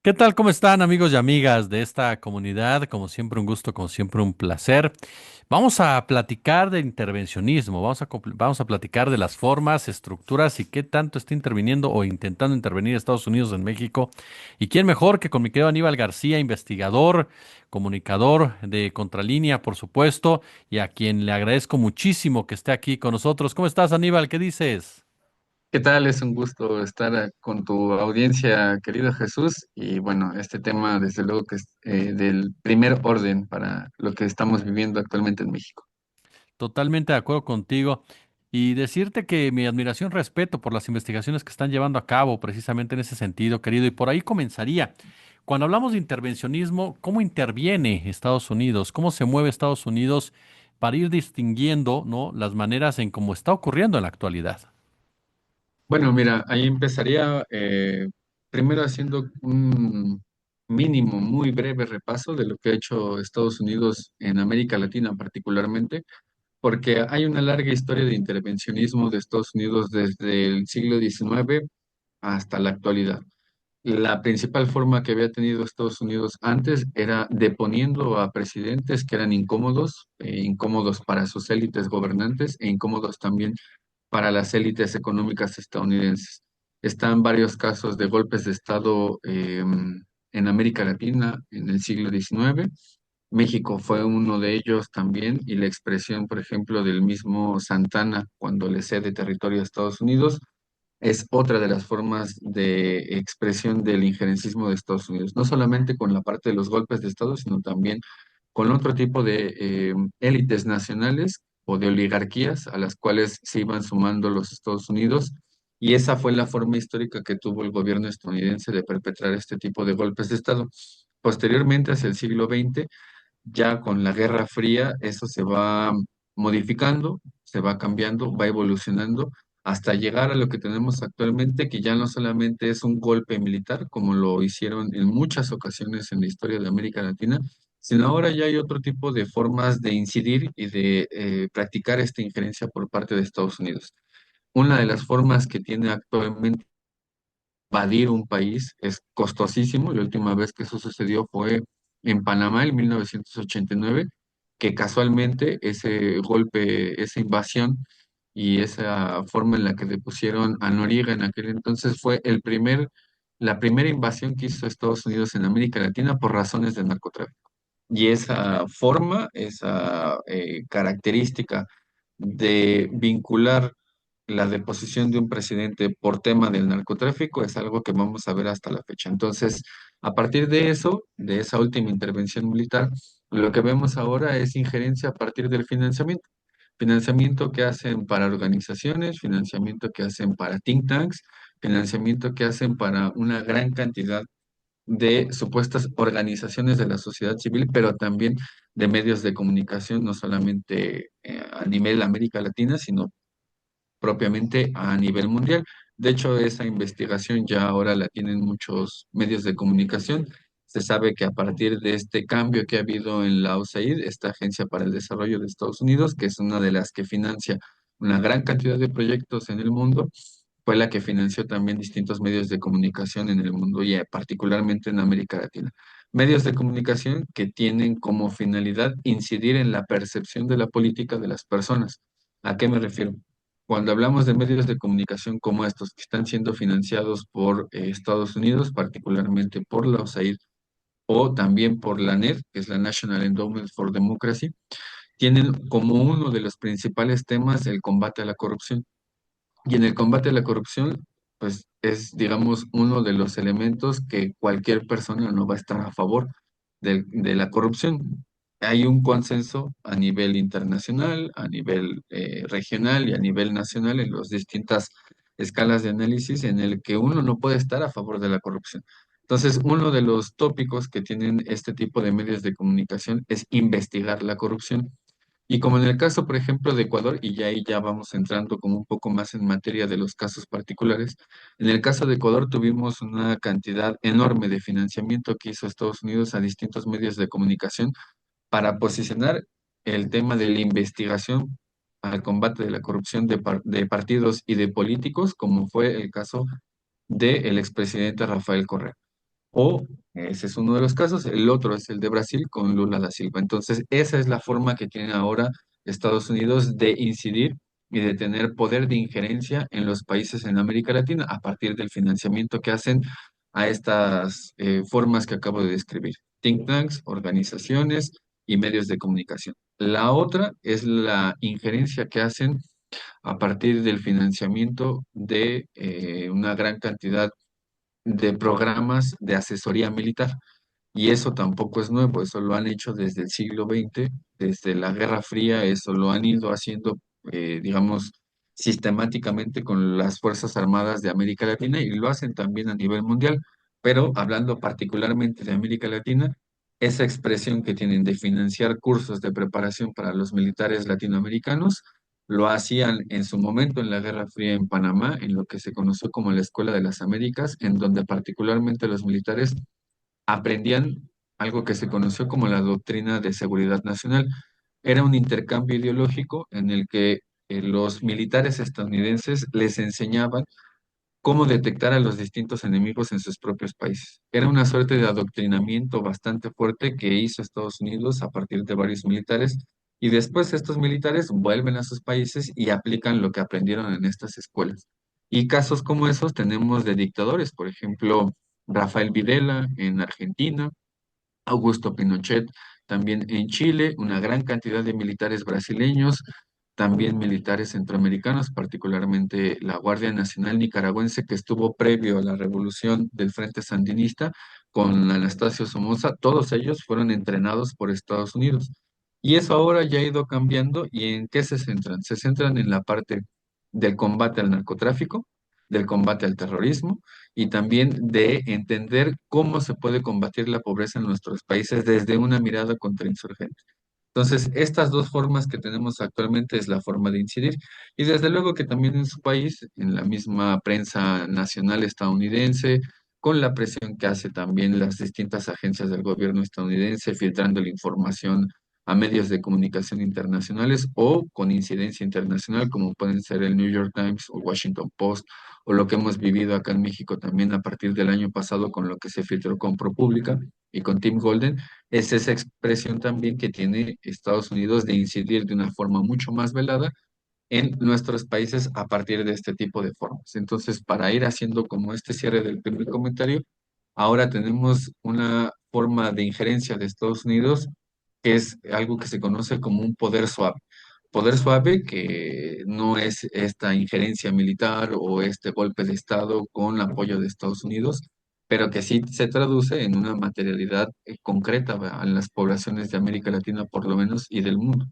¿Qué tal? ¿Cómo están amigos y amigas de esta comunidad? Como siempre un gusto, como siempre un placer. Vamos a platicar de intervencionismo, vamos a platicar de las formas, estructuras y qué tanto está interviniendo o intentando intervenir Estados Unidos en México. ¿Y quién mejor que con mi querido Aníbal García, investigador, comunicador de Contralínea, por supuesto, y a quien le agradezco muchísimo que esté aquí con nosotros? ¿Cómo estás, Aníbal? ¿Qué dices? ¿Qué tal? Es un gusto estar con tu audiencia, querido Jesús. Y bueno, este tema, desde luego que es del primer orden para lo que estamos viviendo actualmente en México. Totalmente de acuerdo contigo. Y decirte que mi admiración, respeto por las investigaciones que están llevando a cabo precisamente en ese sentido, querido. Y por ahí comenzaría. Cuando hablamos de intervencionismo, ¿cómo interviene Estados Unidos? ¿Cómo se mueve Estados Unidos para ir distinguiendo, ¿no?, las maneras en cómo está ocurriendo en la actualidad? Bueno, mira, ahí empezaría primero haciendo un mínimo, muy breve repaso de lo que ha hecho Estados Unidos en América Latina particularmente, porque hay una larga historia de intervencionismo de Estados Unidos desde el siglo XIX hasta la actualidad. La principal forma que había tenido Estados Unidos antes era deponiendo a presidentes que eran incómodos, incómodos para sus élites gobernantes e incómodos también para las élites económicas estadounidenses. Están varios casos de golpes de Estado en América Latina en el siglo XIX. México fue uno de ellos también, y la expresión, por ejemplo, del mismo Santana cuando le cede territorio a Estados Unidos es otra de las formas de expresión del injerencismo de Estados Unidos, no solamente con la parte de los golpes de Estado, sino también con otro tipo de élites nacionales o de oligarquías a las cuales se iban sumando los Estados Unidos. Y esa fue la forma histórica que tuvo el gobierno estadounidense de perpetrar este tipo de golpes de Estado. Posteriormente, hacia el siglo XX, ya con la Guerra Fría, eso se va modificando, se va cambiando, va evolucionando hasta llegar a lo que tenemos actualmente, que ya no solamente es un golpe militar, como lo hicieron en muchas ocasiones en la historia de América Latina, sino ahora ya hay otro tipo de formas de incidir y de practicar esta injerencia por parte de Estados Unidos. Una de las formas que tiene actualmente invadir un país es costosísimo. La última vez que eso sucedió fue en Panamá en 1989, que casualmente ese golpe, esa invasión y esa forma en la que depusieron a Noriega en aquel entonces fue la primera invasión que hizo Estados Unidos en América Latina por razones de narcotráfico. Y esa forma, esa característica de vincular la deposición de un presidente por tema del narcotráfico es algo que vamos a ver hasta la fecha. Entonces, a partir de eso, de esa última intervención militar, lo que vemos ahora es injerencia a partir del financiamiento. Financiamiento que hacen para organizaciones, financiamiento que hacen para think tanks, financiamiento que hacen para una gran cantidad de supuestas organizaciones de la sociedad civil, pero también de medios de comunicación, no solamente a nivel América Latina, sino propiamente a nivel mundial. De hecho, esa investigación ya ahora la tienen muchos medios de comunicación. Se sabe que a partir de este cambio que ha habido en la USAID, esta Agencia para el Desarrollo de Estados Unidos, que es una de las que financia una gran cantidad de proyectos en el mundo, fue la que financió también distintos medios de comunicación en el mundo y particularmente en América Latina. Medios de comunicación que tienen como finalidad incidir en la percepción de la política de las personas. ¿A qué me refiero? Cuando hablamos de medios de comunicación como estos que están siendo financiados por Estados Unidos, particularmente por la USAID o también por la NED, que es la National Endowment for Democracy, tienen como uno de los principales temas el combate a la corrupción. Y en el combate a la corrupción, pues es, digamos, uno de los elementos que cualquier persona no va a estar a favor de la corrupción. Hay un consenso a nivel internacional, a nivel regional y a nivel nacional en las distintas escalas de análisis en el que uno no puede estar a favor de la corrupción. Entonces, uno de los tópicos que tienen este tipo de medios de comunicación es investigar la corrupción. Y como en el caso, por ejemplo, de Ecuador, y ya ahí ya vamos entrando como un poco más en materia de los casos particulares, en el caso de Ecuador tuvimos una cantidad enorme de financiamiento que hizo Estados Unidos a distintos medios de comunicación para posicionar el tema de la investigación al combate de la corrupción de partidos y de políticos, como fue el caso del expresidente Rafael Correa. O ese es uno de los casos, el otro es el de Brasil con Lula da Silva. Entonces, esa es la forma que tiene ahora Estados Unidos de incidir y de tener poder de injerencia en los países en América Latina a partir del financiamiento que hacen a estas formas que acabo de describir, think tanks, organizaciones y medios de comunicación. La otra es la injerencia que hacen a partir del financiamiento de una gran cantidad de programas de asesoría militar. Y eso tampoco es nuevo, eso lo han hecho desde el siglo XX, desde la Guerra Fría, eso lo han ido haciendo, digamos, sistemáticamente con las Fuerzas Armadas de América Latina y lo hacen también a nivel mundial. Pero hablando particularmente de América Latina, esa expresión que tienen de financiar cursos de preparación para los militares latinoamericanos, lo hacían en su momento en la Guerra Fría en Panamá, en lo que se conoció como la Escuela de las Américas, en donde particularmente los militares aprendían algo que se conoció como la doctrina de seguridad nacional. Era un intercambio ideológico en el que los militares estadounidenses les enseñaban cómo detectar a los distintos enemigos en sus propios países. Era una suerte de adoctrinamiento bastante fuerte que hizo Estados Unidos a partir de varios militares y después estos militares vuelven a sus países y aplican lo que aprendieron en estas escuelas. Y casos como esos tenemos de dictadores, por ejemplo, Rafael Videla en Argentina, Augusto Pinochet, también en Chile, una gran cantidad de militares brasileños, también militares centroamericanos, particularmente la Guardia Nacional Nicaragüense, que estuvo previo a la revolución del Frente Sandinista con Anastasio Somoza, todos ellos fueron entrenados por Estados Unidos. Y eso ahora ya ha ido cambiando. ¿Y en qué se centran? Se centran en la parte del combate al narcotráfico, del combate al terrorismo y también de entender cómo se puede combatir la pobreza en nuestros países desde una mirada contrainsurgente. Entonces, estas dos formas que tenemos actualmente es la forma de incidir y desde luego que también en su país, en la misma prensa nacional estadounidense, con la presión que hace también las distintas agencias del gobierno estadounidense, filtrando la información a medios de comunicación internacionales o con incidencia internacional, como pueden ser el New York Times o Washington Post, o lo que hemos vivido acá en México también a partir del año pasado con lo que se filtró con ProPublica y con Tim Golden, es esa expresión también que tiene Estados Unidos de incidir de una forma mucho más velada en nuestros países a partir de este tipo de formas. Entonces, para ir haciendo como este cierre del primer comentario, ahora tenemos una forma de injerencia de Estados Unidos que es algo que se conoce como un poder suave. Poder suave que no es esta injerencia militar o este golpe de Estado con apoyo de Estados Unidos, pero que sí se traduce en una materialidad concreta en las poblaciones de América Latina por lo menos y del mundo.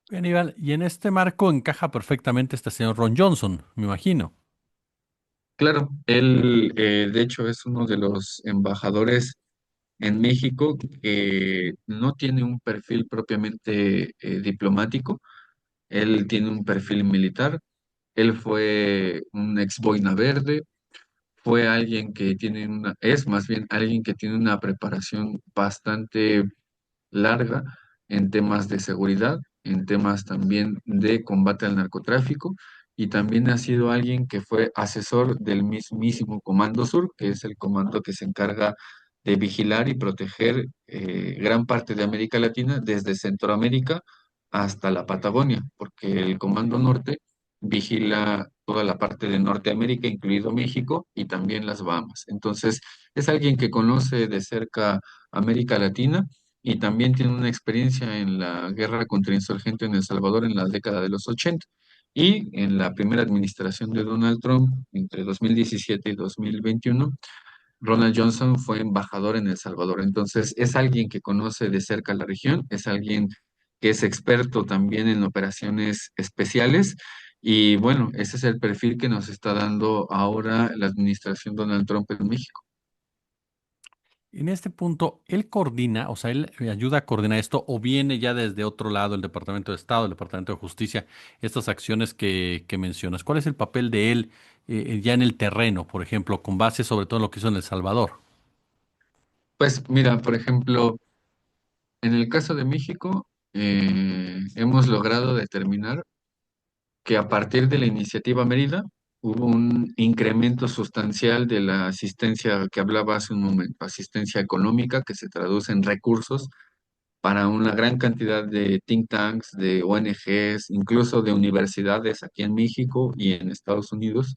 Aníbal, y en este marco encaja perfectamente este señor Ron Johnson, me imagino. Claro, él de hecho es uno de los embajadores en México que no tiene un perfil propiamente diplomático, él tiene un perfil militar, él fue un ex boina verde, fue alguien que tiene una, es más bien alguien que tiene una preparación bastante larga en temas de seguridad, en temas también de combate al narcotráfico y también ha sido alguien que fue asesor del mismísimo Comando Sur, que es el comando que se encarga de vigilar y proteger gran parte de América Latina, desde Centroamérica hasta la Patagonia, porque el Comando Norte vigila toda la parte de Norteamérica, incluido México y también las Bahamas. Entonces, es alguien que conoce de cerca América Latina y también tiene una experiencia en la guerra contra insurgentes en El Salvador en la década de los 80 y en la primera administración de Donald Trump entre 2017 y 2021. Ronald Johnson fue embajador en El Salvador, entonces es alguien que conoce de cerca la región, es alguien que es experto también en operaciones especiales y bueno, ese es el perfil que nos está dando ahora la administración Donald Trump en México. En este punto, él coordina, o sea, él ayuda a coordinar esto, o viene ya desde otro lado, el Departamento de Estado, el Departamento de Justicia, estas acciones que mencionas. ¿Cuál es el papel de él ya en el terreno, por ejemplo, con base sobre todo en lo que hizo en El Salvador? Pues mira, por ejemplo, en el caso de México, hemos logrado determinar que a partir de la iniciativa Mérida, hubo un incremento sustancial de la asistencia que hablaba hace un momento, asistencia económica que se traduce en recursos para una gran cantidad de think tanks, de ONGs, incluso de universidades aquí en México y en Estados Unidos.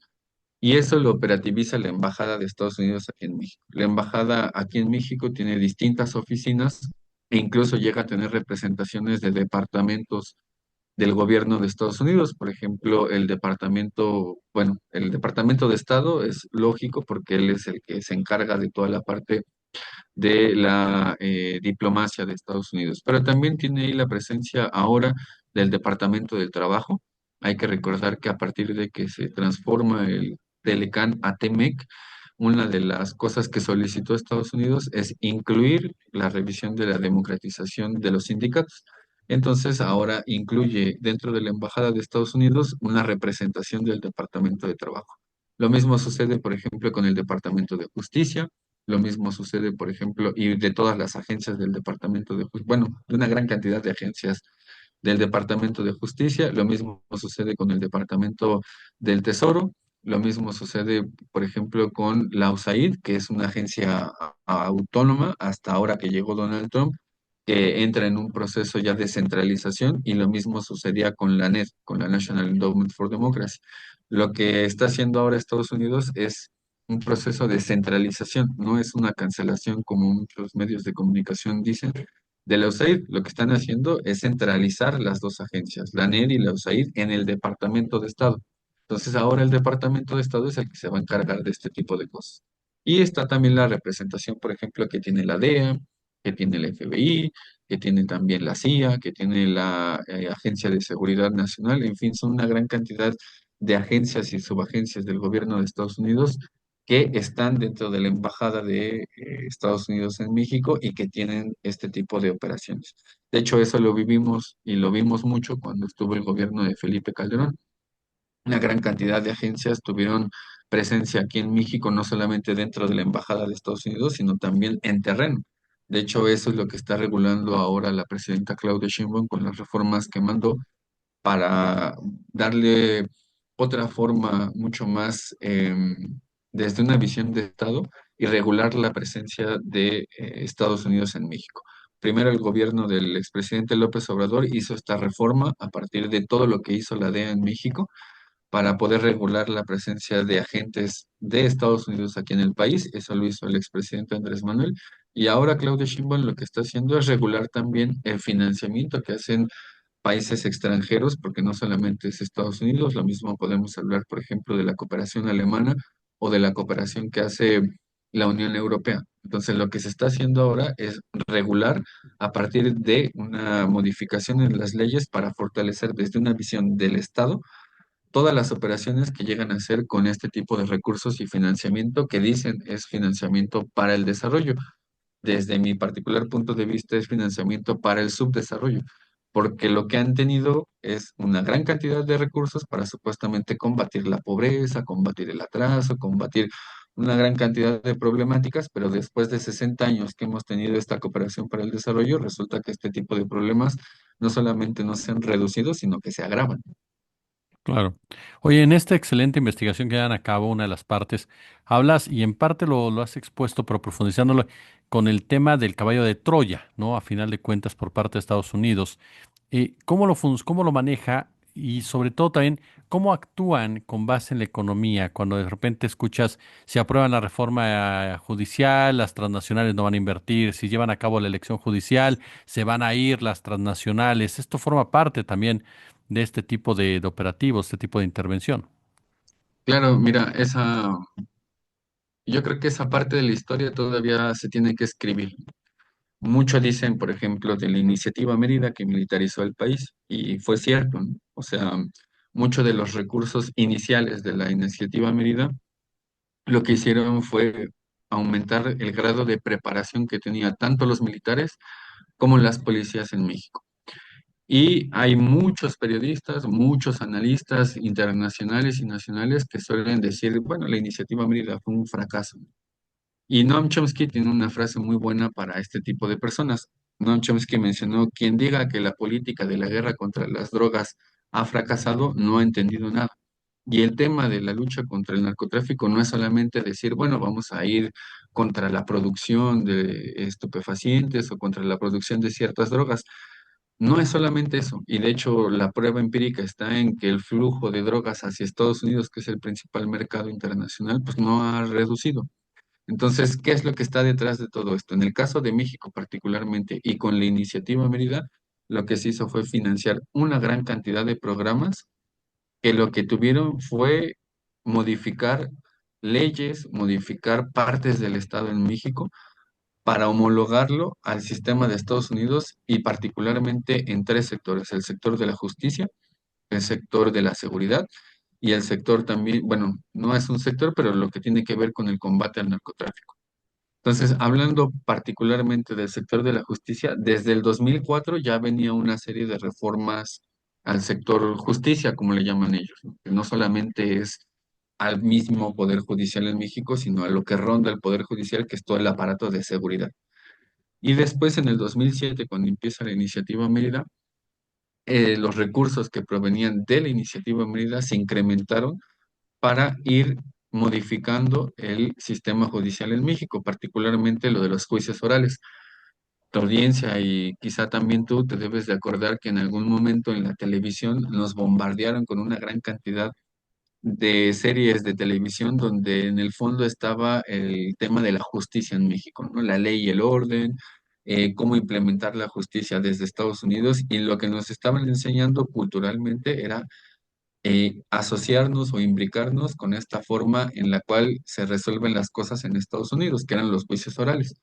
Y eso lo operativiza la Embajada de Estados Unidos aquí en México. La Embajada aquí en México tiene distintas oficinas e incluso llega a tener representaciones de departamentos del gobierno de Estados Unidos. Por ejemplo, el departamento, bueno, el Departamento de Estado es lógico porque él es el que se encarga de toda la parte de la diplomacia de Estados Unidos. Pero también tiene ahí la presencia ahora del Departamento del Trabajo. Hay que recordar que a partir de que se transforma el Telecán a TEMEC, una de las cosas que solicitó Estados Unidos es incluir la revisión de la democratización de los sindicatos. Entonces, ahora incluye dentro de la Embajada de Estados Unidos una representación del Departamento de Trabajo. Lo mismo sucede, por ejemplo, con el Departamento de Justicia. Lo mismo sucede, por ejemplo, y de todas las agencias del Departamento de Justicia, bueno, de una gran cantidad de agencias del Departamento de Justicia. Lo mismo sucede con el Departamento del Tesoro. Lo mismo sucede, por ejemplo, con la USAID, que es una agencia autónoma hasta ahora que llegó Donald Trump, que entra en un proceso ya de centralización, y lo mismo sucedía con la NED, con la National Endowment for Democracy. Lo que está haciendo ahora Estados Unidos es un proceso de centralización, no es una cancelación como muchos medios de comunicación dicen, de la USAID. Lo que están haciendo es centralizar las dos agencias, la NED y la USAID, en el Departamento de Estado. Entonces ahora el Departamento de Estado es el que se va a encargar de este tipo de cosas. Y está también la representación, por ejemplo, que tiene la DEA, que tiene el FBI, que tiene también la CIA, que tiene la Agencia de Seguridad Nacional. En fin, son una gran cantidad de agencias y subagencias del gobierno de Estados Unidos que están dentro de la Embajada de Estados Unidos en México y que tienen este tipo de operaciones. De hecho, eso lo vivimos y lo vimos mucho cuando estuvo el gobierno de Felipe Calderón. Una gran cantidad de agencias tuvieron presencia aquí en México, no solamente dentro de la Embajada de Estados Unidos, sino también en terreno. De hecho, eso es lo que está regulando ahora la presidenta Claudia Sheinbaum con las reformas que mandó para darle otra forma mucho más desde una visión de Estado y regular la presencia de Estados Unidos en México. Primero, el gobierno del expresidente López Obrador hizo esta reforma a partir de todo lo que hizo la DEA en México para poder regular la presencia de agentes de Estados Unidos aquí en el país. Eso lo hizo el expresidente Andrés Manuel. Y ahora Claudia Sheinbaum lo que está haciendo es regular también el financiamiento que hacen países extranjeros, porque no solamente es Estados Unidos, lo mismo podemos hablar, por ejemplo, de la cooperación alemana o de la cooperación que hace la Unión Europea. Entonces, lo que se está haciendo ahora es regular a partir de una modificación en las leyes para fortalecer desde una visión del Estado todas las operaciones que llegan a hacer con este tipo de recursos y financiamiento que dicen es financiamiento para el desarrollo. Desde mi particular punto de vista es financiamiento para el subdesarrollo, porque lo que han tenido es una gran cantidad de recursos para supuestamente combatir la pobreza, combatir el atraso, combatir una gran cantidad de problemáticas, pero después de 60 años que hemos tenido esta cooperación para el desarrollo, resulta que este tipo de problemas no solamente no se han reducido, sino que se agravan. Claro. Oye, en esta excelente investigación que dan a cabo, una de las partes, hablas y en parte lo has expuesto, pero profundizándolo con el tema del caballo de Troya, ¿no? A final de cuentas, por parte de Estados Unidos. Cómo lo maneja y sobre todo también cómo actúan con base en la economía? Cuando de repente escuchas, si aprueban la reforma judicial, las transnacionales no van a invertir, si llevan a cabo la elección judicial, se van a ir las transnacionales. Esto forma parte también de este tipo de operativos, este tipo de intervención. Claro, mira, yo creo que esa parte de la historia todavía se tiene que escribir. Muchos dicen, por ejemplo, de la iniciativa Mérida que militarizó el país, y fue cierto, ¿no? O sea, muchos de los recursos iniciales de la iniciativa Mérida lo que hicieron fue aumentar el grado de preparación que tenían tanto los militares como las policías en México. Y hay muchos periodistas, muchos analistas internacionales y nacionales que suelen decir, bueno, la iniciativa Mérida fue un fracaso. Y Noam Chomsky tiene una frase muy buena para este tipo de personas. Noam Chomsky mencionó: quien diga que la política de la guerra contra las drogas ha fracasado, no ha entendido nada. Y el tema de la lucha contra el narcotráfico no es solamente decir, bueno, vamos a ir contra la producción de estupefacientes o contra la producción de ciertas drogas. No es solamente eso. Y de hecho, la prueba empírica está en que el flujo de drogas hacia Estados Unidos, que es el principal mercado internacional, pues no ha reducido. Entonces, ¿qué es lo que está detrás de todo esto? En el caso de México particularmente y con la iniciativa Mérida, lo que se hizo fue financiar una gran cantidad de programas que lo que tuvieron fue modificar leyes, modificar partes del Estado en México para homologarlo al sistema de Estados Unidos y particularmente en tres sectores: el sector de la justicia, el sector de la seguridad y el sector también, bueno, no es un sector, pero lo que tiene que ver con el combate al narcotráfico. Entonces, hablando particularmente del sector de la justicia, desde el 2004 ya venía una serie de reformas al sector justicia, como le llaman ellos, ¿no? Que no solamente es al mismo Poder Judicial en México, sino a lo que ronda el Poder Judicial, que es todo el aparato de seguridad. Y después, en el 2007, cuando empieza la iniciativa Mérida, los recursos que provenían de la iniciativa Mérida se incrementaron para ir modificando el sistema judicial en México, particularmente lo de los juicios orales. Tu audiencia y quizá también tú te debes de acordar que en algún momento en la televisión nos bombardearon con una gran cantidad de series de televisión donde en el fondo estaba el tema de la justicia en México, ¿no? La ley y el orden, cómo implementar la justicia desde Estados Unidos, y lo que nos estaban enseñando culturalmente era asociarnos o imbricarnos con esta forma en la cual se resuelven las cosas en Estados Unidos, que eran los juicios orales.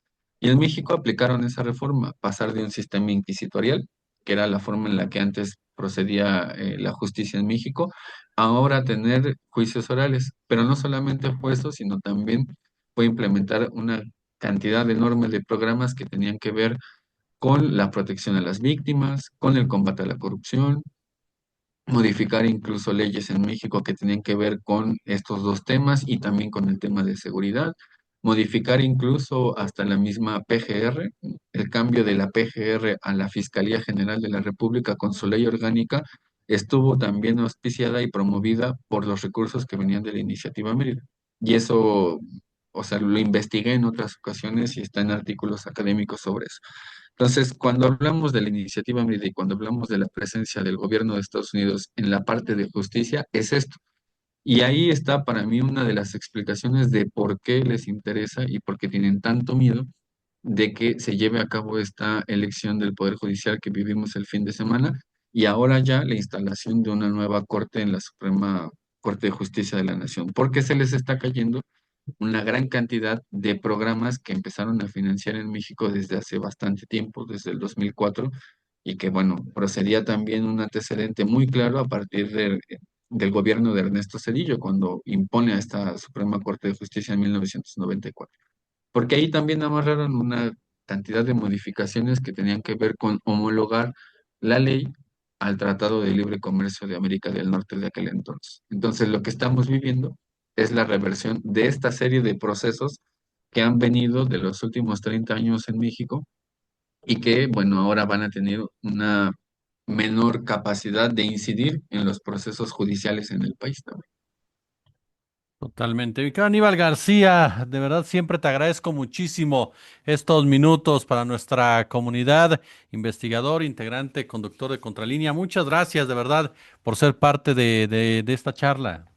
Y en México aplicaron esa reforma, pasar de un sistema inquisitorial, que era la forma en la que antes procedía la justicia en México, a ahora tener juicios orales. Pero no solamente fue eso, sino también fue implementar una cantidad enorme de programas que tenían que ver con la protección a las víctimas, con el combate a la corrupción, modificar incluso leyes en México que tenían que ver con estos dos temas y también con el tema de seguridad, modificar incluso hasta la misma PGR, el cambio de la PGR a la Fiscalía General de la República con su ley orgánica estuvo también auspiciada y promovida por los recursos que venían de la iniciativa Mérida. Y eso, o sea, lo investigué en otras ocasiones y está en artículos académicos sobre eso. Entonces, cuando hablamos de la iniciativa Mérida y cuando hablamos de la presencia del gobierno de Estados Unidos en la parte de justicia, es esto. Y ahí está para mí una de las explicaciones de por qué les interesa y por qué tienen tanto miedo de que se lleve a cabo esta elección del Poder Judicial que vivimos el fin de semana, y ahora ya la instalación de una nueva corte en la Suprema Corte de Justicia de la Nación, porque se les está cayendo una gran cantidad de programas que empezaron a financiar en México desde hace bastante tiempo, desde el 2004, y que, bueno, procedía también un antecedente muy claro a partir del gobierno de Ernesto Zedillo, cuando impone a esta Suprema Corte de Justicia en 1994. Porque ahí también amarraron una cantidad de modificaciones que tenían que ver con homologar la ley al Tratado de Libre Comercio de América del Norte de aquel entonces. Entonces, lo que estamos viviendo es la reversión de esta serie de procesos que han venido de los últimos 30 años en México y que, bueno, ahora van a tener una menor capacidad de incidir en los procesos judiciales en el país también. Totalmente. Mi querido Aníbal García, de verdad siempre te agradezco muchísimo estos minutos para nuestra comunidad, investigador, integrante, conductor de Contralínea. Muchas gracias de verdad por ser parte de esta charla.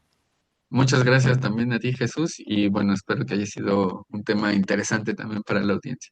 Muchas gracias también a ti, Jesús, y bueno, espero que haya sido un tema interesante también para la audiencia.